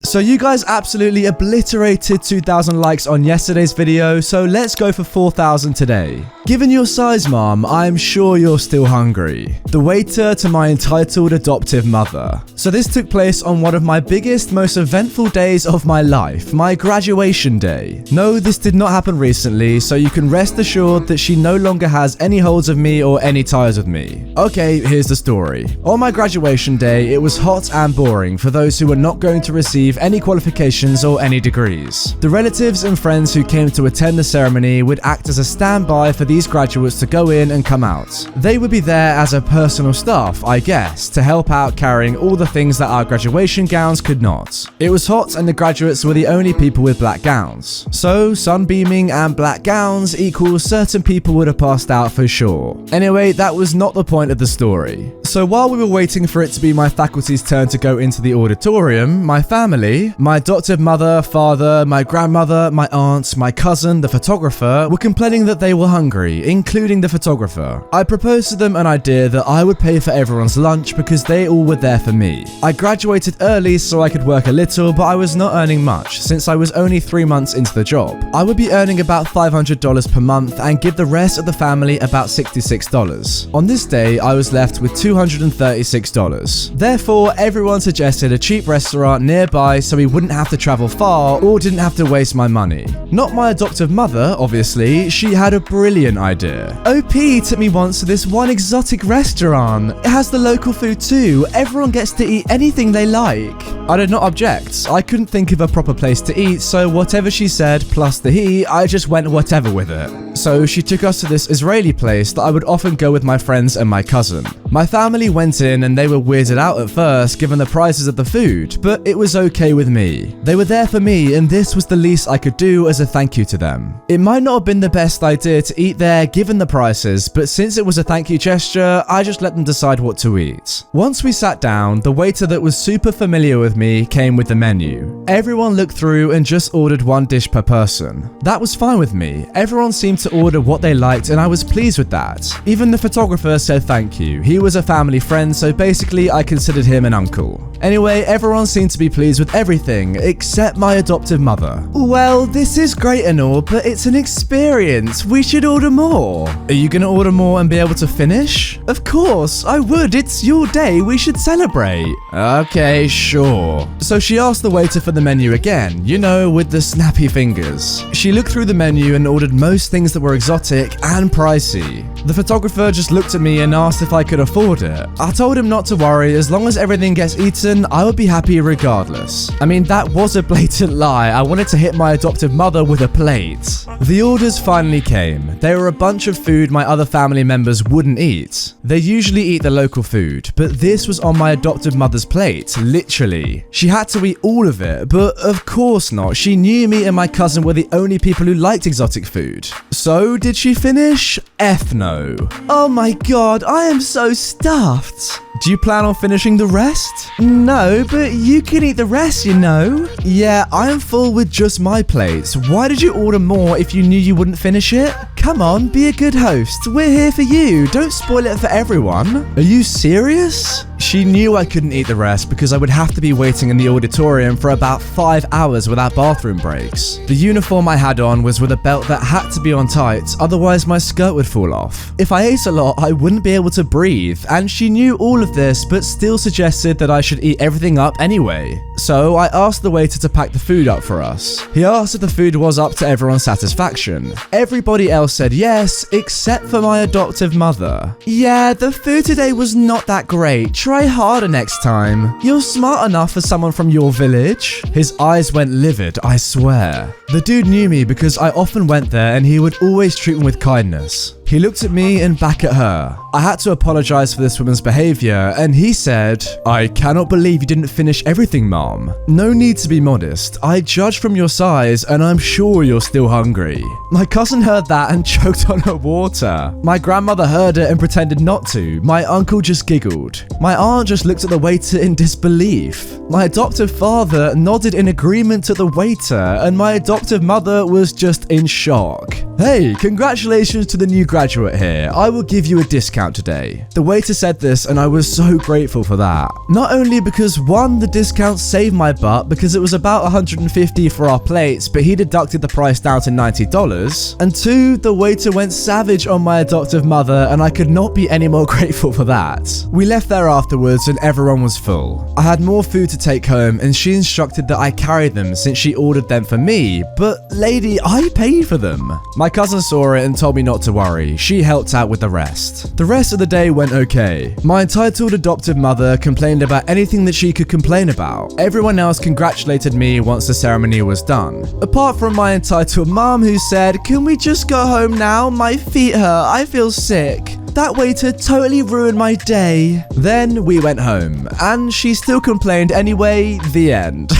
So you guys absolutely obliterated 2,000 likes on yesterday's video, so let's go for 4,000 today. Given your size, Mom, I'm sure you're still hungry. The waiter to my entitled adoptive mother. So this took place on one of my biggest, most eventful days of my life, my graduation day. No, this did not happen recently, so you can rest assured that she no longer has any holds of me or any ties with me. Okay, here's the story. On my graduation day, it was hot and boring for those who were not going to receive any qualifications or any degrees. The relatives and friends who came to attend the ceremony would act as a standby for these graduates to go in and come out. They would be there as a personal staff, I guess, to help out carrying all the things that our graduation gowns could not. It was hot and the graduates were the only people with black gowns. So, sunbeaming and black gowns equals certain people would have passed out for sure. Anyway, that was not the point of the story. So while we were waiting for it to be my faculty's turn to go into the auditorium, my family, my adoptive mother, father, my grandmother, my aunt, my cousin, the photographer, were complaining that they were hungry, including the photographer. I proposed to them an idea that I would pay for everyone's lunch because they all were there for me. I graduated early so I could work a little, but I was not earning much since I was only 3 months into the job. I would be earning about $500 per month and give the rest of the family about $66. On this day, I was left with $236. Therefore, everyone suggested a cheap restaurant nearby so we wouldn't have to travel far or didn't have to waste my money. Not my adoptive mother, obviously. She had a brilliant idea. OP took me once to this one exotic restaurant. It has the local food too. Everyone gets to eat anything they like. I did not object. I couldn't think of a proper place to eat, so whatever she said plus the heat, I just went whatever with it. So she took us to this Israeli place that I would often go with my friends and my cousin. My family went in and they were weirded out at first given the prices of the food, but it was okay with me. They were there for me and this was the least I could do as a thank you to them. It might not have been the best idea to eat there given the prices, but since it was a thank you gesture, I just let them decide what to eat. Once we sat down, the waiter that was super familiar with me came with the menu. Everyone looked through and just ordered one dish per person. That was fine with me. Everyone seemed to order what they liked and I was pleased with that. Even the photographer said thank you. He was a family friend, so basically I considered him an uncle. Anyway, everyone seemed to be pleased with everything except my adoptive mother. Well, this is great and all, but it's an experience. We should order more. Are you gonna order more and be able to finish? Of course, I would. It's your day. We should celebrate. Okay, sure. So she asked the waiter for the menu again, you know, with the snappy fingers. She looked through the menu and ordered most things that were exotic and pricey. The photographer just looked at me and asked if I could afford it. I told him not to worry, as long as everything gets eaten, I would be happy regardless. I mean, that was a blatant lie. I wanted to hit my adoptive mother with a plate. The orders finally came. They were a bunch of food my other family members wouldn't eat. They usually eat the local food, but this was on my adoptive mother's plate, literally. She had to eat all of it, but of course not. She knew me and my cousin were the only people who liked exotic food. So, did she finish? F no. Oh my god, I am so stuffed. Do you plan on finishing the rest? No, but you can eat the rest, you know. Yeah, I am full with just my plate. Why did you order more if you knew you wouldn't finish it? Come on, be a good host. We're here for you. Don't spoil it for everyone. Are you serious? She knew I couldn't eat the rest because I would have to be waiting in the auditorium for about 5 hours without bathroom breaks. The uniform I had on was with a belt that had to be on tight, otherwise my skirt would fall off. If I ate a lot, I wouldn't be able to breathe, and she knew all of this but still suggested that I should eat everything up anyway. So I asked the waiter to pack the food up for us. He asked if the food was up to everyone's satisfaction. Everybody else said yes, except for my adoptive mother. Yeah, the food today was not that great. Try harder next time. You're smart enough for someone from your village. His eyes went livid, I swear. The dude knew me because I often went there and he would always treat me with kindness. He looked at me and back at her. I had to apologize for this woman's behavior, and he said, "I cannot believe you didn't finish everything, Mom. No need to be modest. I judge from your size, and I'm sure you're still hungry." My cousin heard that and choked on her water. My grandmother heard it and pretended not to. My uncle just giggled. My aunt just looked at the waiter in disbelief. My adoptive father nodded in agreement to the waiter, and my adoptive mother was just in shock. "Hey, congratulations to the new graduate here. I will give you a discount today." The waiter said this and I was so grateful for that. Not only because 1, the discount saved my butt because it was about $150 for our plates, but he deducted the price down to $90, and 2, the waiter went savage on my adoptive mother and I could not be any more grateful for that. We left there afterwards and everyone was full. I had more food to take home and she instructed that I carry them since she ordered them for me, but lady, I paid for them. My cousin saw it and told me not to worry. She helped out with the rest. The rest of the day went okay. My entitled adoptive mother complained about anything that she could complain about. Everyone else congratulated me once the ceremony was done. Apart from my entitled mom who said, "Can we just go home now? My feet hurt. I feel sick. That waiter totally ruined my day." Then we went home, and she still complained anyway. The end.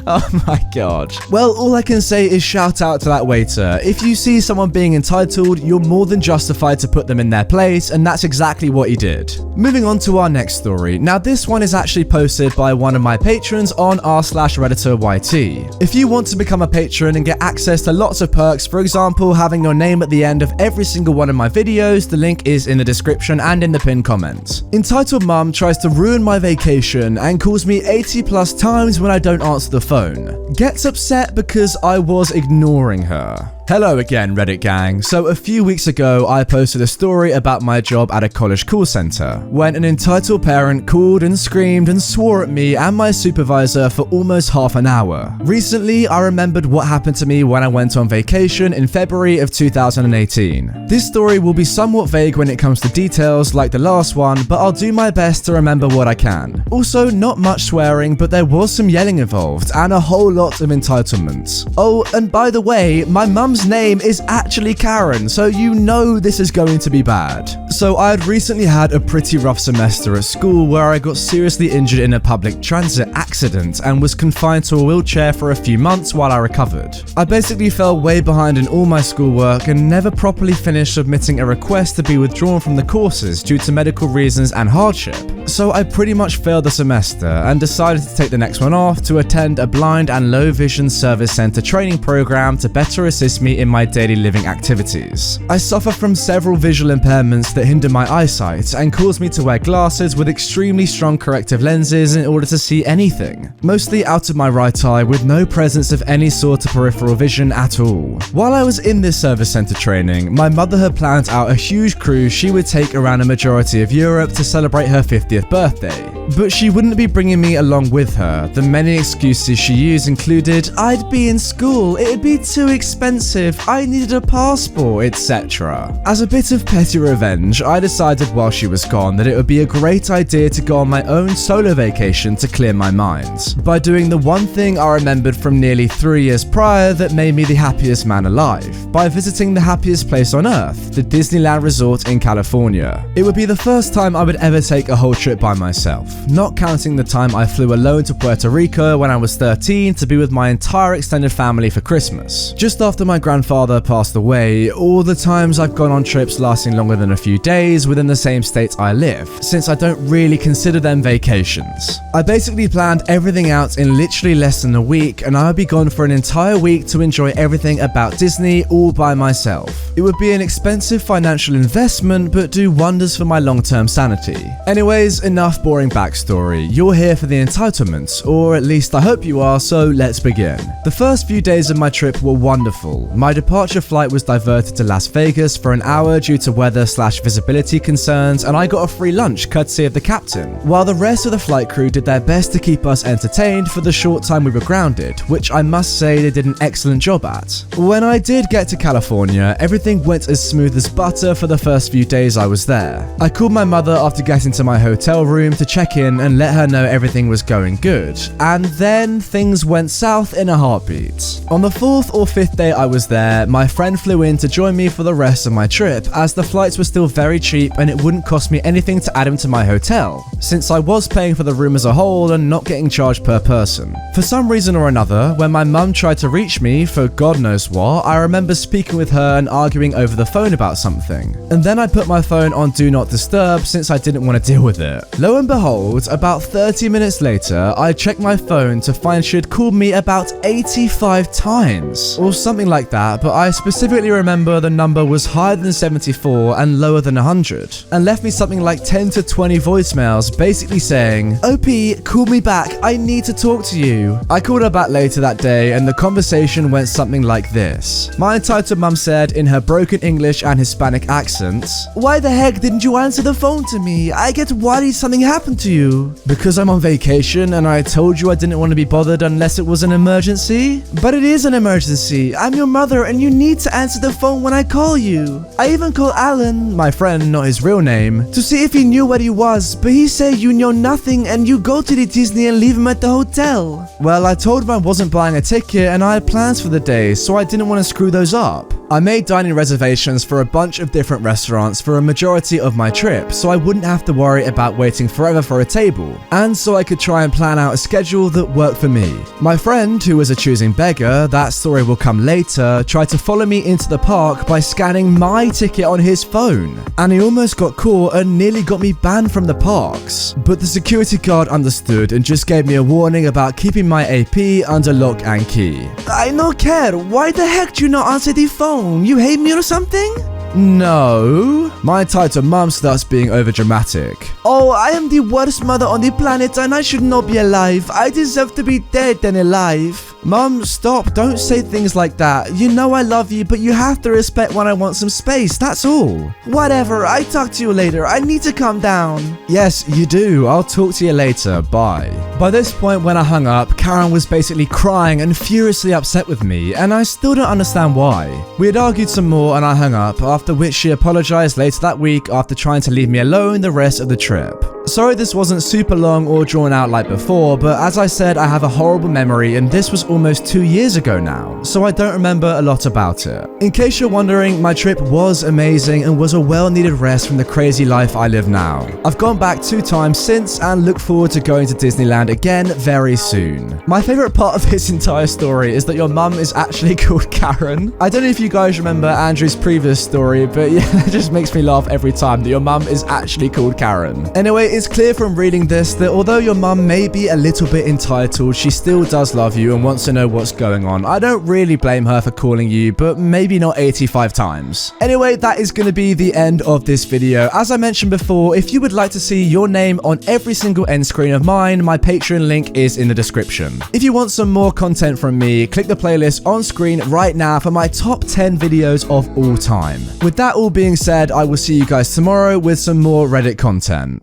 Oh my god. Well, all I can say is shout out to that waiter. If you see someone being entitled, you're more than justified to put them in their place, and that's exactly what he did. Moving on to our next story. Now this one is actually posted by one of my patrons on r/RedditorYT. If you want to become a patron and get access to lots of perks, for example, having your name at the end of every single one of my videos, the link is in the description and in the pinned comment. Entitled mum tries to ruin my vacation and calls me 80+ times when I don't answer the phone. Gets upset because I was ignoring her. Hello again, Reddit gang. So a few weeks ago, I posted a story about my job at a college call center, when an entitled parent called and screamed and swore at me and my supervisor for almost half an hour. Recently, I remembered what happened to me when I went on vacation in February of 2018. This story will be somewhat vague when it comes to details like the last one, but I'll do my best to remember what I can. Also, not much swearing, but there was some yelling involved and a whole lot of entitlements. Oh, and by the way, my mum's name is actually Karen, so you know this is going to be bad. So I had recently had a pretty rough semester at school where I got seriously injured in a public transit accident and was confined to a wheelchair for a few months while I recovered. I basically fell way behind in all my schoolwork and never properly finished submitting a request to be withdrawn from the courses due to medical reasons and hardship. So I pretty much failed the semester and decided to take the next one off to attend a blind and low vision service center training program to better assist me in my daily living activities. I suffer from several visual impairments that hinder my eyesight and cause me to wear glasses with extremely strong corrective lenses in order to see anything, mostly out of my right eye with no presence of any sort of peripheral vision at all. While I was in this service center training, my mother had planned out a huge cruise she would take around a majority of Europe to celebrate her 50th birthday. But she wouldn't be bringing me along with her. The many excuses she used included, "I'd be in school, it'd be too expensive, I needed a passport," etc. As a bit of petty revenge, I decided while she was gone that it would be a great idea to go on my own solo vacation to clear my mind, by doing the one thing I remembered from nearly 3 years prior that made me the happiest man alive, by visiting the happiest place on earth, the Disneyland Resort in California. It would be the first time I would ever take a whole trip by myself, not counting the time I flew alone to Puerto Rico when I was 13 to be with my entire extended family for Christmas. Just after my grandfather passed away, all the times I've gone on trips lasting longer than a few days within the same state I live, since I don't really consider them vacations. I basically planned everything out in literally less than a week, and I would be gone for an entire week to enjoy everything about Disney all by myself. It would be an expensive financial investment, but do wonders for my long-term sanity. Anyways, enough boring backstory. You're here for the entitlements, or at least I hope you are, so let's begin. The first few days of my trip were wonderful. My departure flight was diverted to Las Vegas for an hour due to weather/visibility concerns, and I got a free lunch courtesy of the captain, while the rest of the flight crew did their best to keep us entertained for the short time we were grounded, which I must say they did an excellent job at. When I did get to California, everything went as smooth as butter for the first few days I was there. I called my mother after getting to my hotel room to check in and let her know everything was going good, and then things went south in a heartbeat. On the 4th or 5th day I was there, my friend flew in to join me for the rest of my trip, as the flights were still very cheap and it wouldn't cost me anything to add him to my hotel, since I was paying for the room as a whole and not getting charged per person. For some reason or another, when my mum tried to reach me for God knows what, I remember speaking with her and arguing over the phone about something, and then I put my phone on Do Not Disturb since I didn't want to deal with it. it. Lo and behold, about 30 minutes later, I checked my phone to find she had called me about 85 times, or something like that, but I specifically remember the number was higher than 74 and lower than 100, and left me something like 10 to 20 voicemails basically saying, "OP, call me back, I need to talk to you." I called her back later that day and the conversation went something like this. My entitled mum said in her broken English and Hispanic accents, "Why the heck didn't you answer the phone to me? I get worried something happened to you." "Because I'm on vacation and I told you I didn't want to be bothered unless it was an emergency." "But it is an emergency. I'm your mother and you need to answer the phone when I call you. I even called Alan," my friend, not his real name, "to see if he knew where he was, but he said you know nothing and you go to the Disney and leave him at the hotel." Well, I told him I wasn't buying a ticket and I had plans for the day, so I didn't want to screw those up. I made dining reservations for a bunch of different restaurants for a majority of my trip, so I wouldn't have to worry about waiting forever for a table, and so I could try and plan out a schedule that worked for me. My friend, who was a choosing beggar, that story will come later, tried to follow me into the park by scanning my ticket on his phone, and he almost got caught and nearly got me banned from the parks. But the security guard understood and just gave me a warning about keeping my AP under lock and key. "I no care. Why the heck do you not answer the phone? You hate me or something?" "No." My entitled mum starts being overdramatic. "Oh, I am the worst mother on the planet and I should not be alive. I deserve to be dead than alive." "Mum, stop. Don't say things like that. You know I love you, but you have to respect when I want some space, that's all." "Whatever. I talk to you later. I need to calm down." "Yes, you do. I'll talk to you later. Bye." By this point, when I hung up, Karen was basically crying and furiously upset with me, and I still don't understand why. We had argued some more and I hung up, after which she apologized later that week after trying to leave me alone the rest of the trip. Sorry this wasn't super long or drawn out like before, but as I said, I have a horrible memory and this was almost 2 years ago now, so I don't remember a lot about it. In case you're wondering, my trip was amazing and was a well-needed rest from the crazy life I live now. I've gone back 2 times since and look forward to going to Disneyland again very soon. My favorite part of this entire story is that your mum is actually called Karen. I don't know if you guys remember Andrew's previous story, but yeah, it just makes me laugh every time that your mum is actually called Karen. Anyway, it's clear from reading this that although your mum may be a little bit entitled, she still does love you and wants to know what's going on. I don't really blame her for calling you, but maybe not 85 times. Anyway, that is going to be the end of this video. As I mentioned before, if you would like to see your name on every single end screen of mine, my Patreon link is in the description. If you want some more content from me, click the playlist on screen right now for my top 10 videos of all time. With that all being said, I will see you guys tomorrow with some more Reddit content.